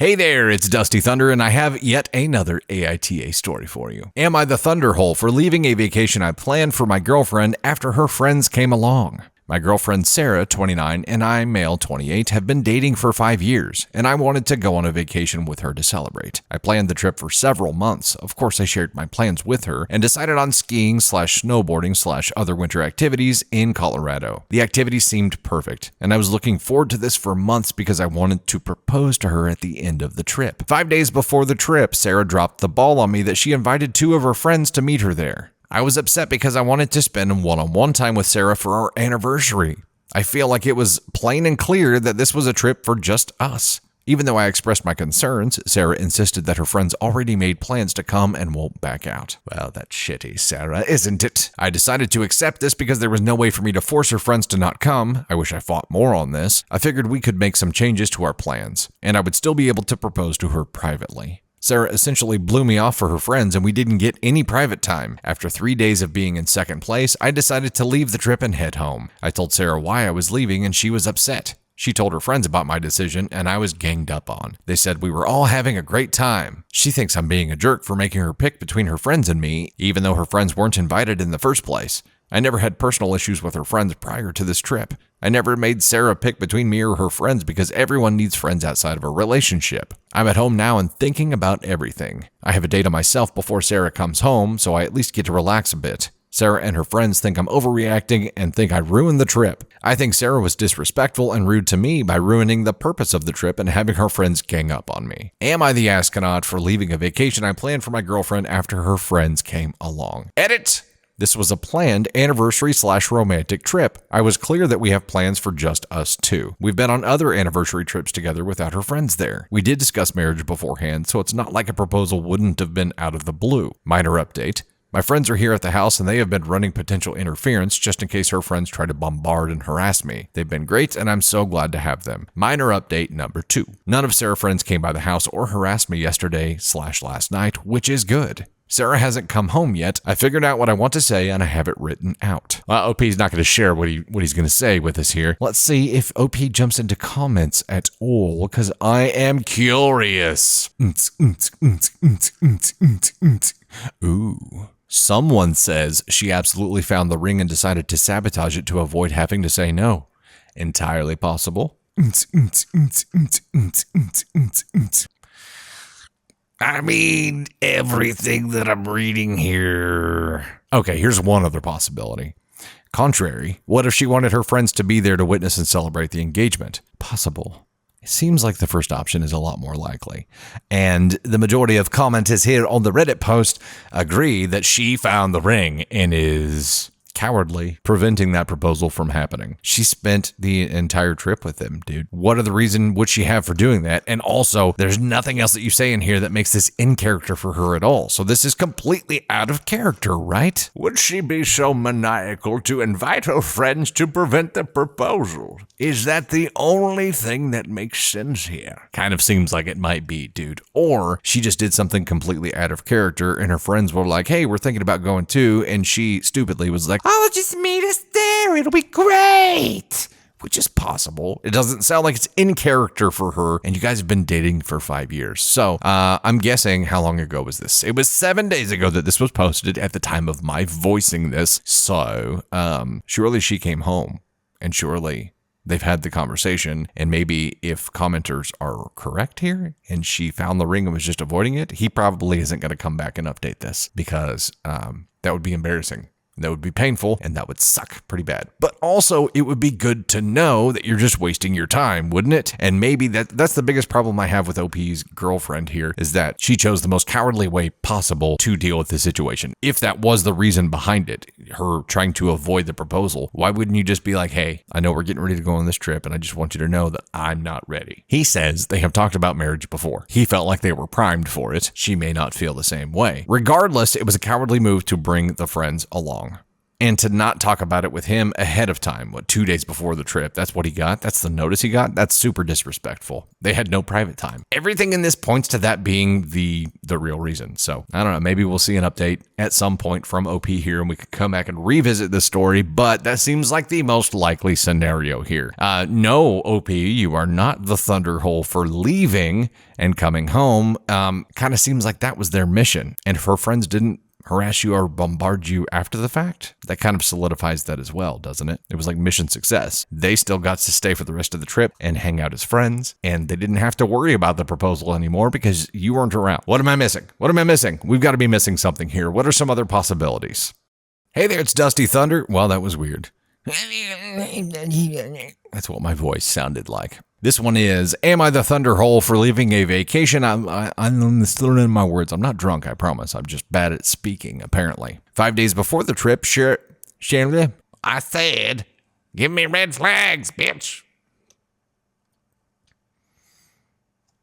Hey there, it's Dusty Thunder, and I have yet another AITA story for you. Am I the thunderhole for leaving a vacation I planned for my girlfriend after her friends came along? My girlfriend Sarah, 29, and I, male 28, have been dating for 5 years, and I wanted to go on a vacation with her to celebrate. I planned the trip for several months. Of course, I shared my plans with her and decided on skiing/snowboarding/other winter activities in Colorado. The activities seemed perfect, and I was looking forward to this for months because I wanted to propose to her at the end of the trip. 5 days before the trip, Sarah dropped the ball on me that she invited 2 of her friends to meet her there. I was upset because I wanted to spend one-on-one time with Sarah for our anniversary. I feel like it was plain and clear that this was a trip for just us. Even though I expressed my concerns, Sarah insisted that her friends already made plans to come and won't back out. Well, that's shitty, Sarah, isn't it? I decided to accept this because there was no way for me to force her friends to not come. I wish I fought more on this. I figured we could make some changes to our plans, and I would still be able to propose to her privately. Sarah essentially blew me off for her friends, and we didn't get any private time. After 3 days of being in second place, I decided to leave the trip and head home. I told Sarah why I was leaving, and she was upset. She told her friends about my decision, and I was ganged up on. They said we were all having a great time. She thinks I'm being a jerk for making her pick between her friends and me, even though her friends weren't invited in the first place. I never had personal issues with her friends prior to this trip. I never made Sarah pick between me or her friends because everyone needs friends outside of a relationship. I'm at home now and thinking about everything. I have a date on myself before Sarah comes home, so I at least get to relax a bit. Sarah and her friends think I'm overreacting and think I ruined the trip. I think Sarah was disrespectful and rude to me by ruining the purpose of the trip and having her friends gang up on me. Am I the astronaut for leaving a vacation I planned for my girlfriend after her friends came along? Edit! This was a planned anniversary/romantic trip. I was clear that we have plans for just us two. We've been on other anniversary trips together without her friends there. We did discuss marriage beforehand, so it's not like a proposal wouldn't have been out of the blue. Minor update. My friends are here at the house and they have been running potential interference just in case her friends try to bombard and harass me. They've been great and I'm so glad to have them. Minor update number 2. None of Sarah's friends came by the house or harassed me yesterday/last night, which is good. Sarah hasn't come home yet. I figured out what I want to say and I have it written out. OP's not going to share what he's going to say with us here. Let's see if OP jumps into comments at all, because I am curious. Ooh. Someone says she absolutely found the ring and decided to sabotage it to avoid having to say no. Entirely possible. I mean, everything that I'm reading here. Okay, here's one other possibility. Contrary, what if she wanted her friends to be there to witness and celebrate the engagement? Possible. It seems like the first option is a lot more likely. And the majority of commenters here on the Reddit post agree that she found the ring and is cowardly preventing that proposal from happening. She spent the entire trip with him, dude. What other reason would she have for doing that? And also, there's nothing else that you say in here that makes this in character for her at all. So this is completely out of character, right? Would she be so maniacal to invite her friends to prevent the proposal? Is that the only thing that makes sense here? Kind of seems like it might be, dude. Or she just did something completely out of character and her friends were like, hey, we're thinking about going too. And she stupidly was like, oh, just meet us there. It'll be great. Which is possible. It doesn't sound like it's in character for her. And you guys have been dating for 5 years. So I'm guessing, how long ago was this? It was 7 days ago that this was posted at the time of my voicing this. So surely she came home and surely they've had the conversation. And maybe if commenters are correct here and she found the ring and was just avoiding it, he probably isn't going to come back and update this because that would be embarrassing. That would be painful, and that would suck pretty bad. But also, it would be good to know that you're just wasting your time, wouldn't it? And maybe that's the biggest problem I have with OP's girlfriend here, is that she chose the most cowardly way possible to deal with the situation. If that was the reason behind it, her trying to avoid the proposal, why wouldn't you just be like, hey, I know we're getting ready to go on this trip, and I just want you to know that I'm not ready. He says they have talked about marriage before. He felt like they were primed for it. She may not feel the same way. Regardless, it was a cowardly move to bring the friends along. and to not talk about it with him ahead of time, 2 days before the trip. That's what he got. That's the notice he got. That's super disrespectful. They had no private time. Everything in this points to that being the real reason. So I don't know. Maybe we'll see an update at some point from OP here and we could come back and revisit this story, but that seems like the most likely scenario here. No, OP, you are not the Thunderhole for leaving and coming home. Kind of seems like that was their mission. And if her friends didn't harass you or bombard you after the fact, that kind of solidifies that as well, doesn't it? It was like mission success. They still got to stay for the rest of the trip and hang out as friends, and they didn't have to worry about the proposal anymore because you weren't around. What am I missing? What am I missing? We've got to be missing something here. What are some other possibilities? Hey there, it's Dusty Thunder. Well, that was weird. That's what my voice sounded like. This one is, am I the Thunderhole for leaving a vacation? I'm still learning my words. I'm not drunk, I promise. I'm just bad at speaking, apparently. 5 days before the trip, Shirley, I said, give me red flags, bitch.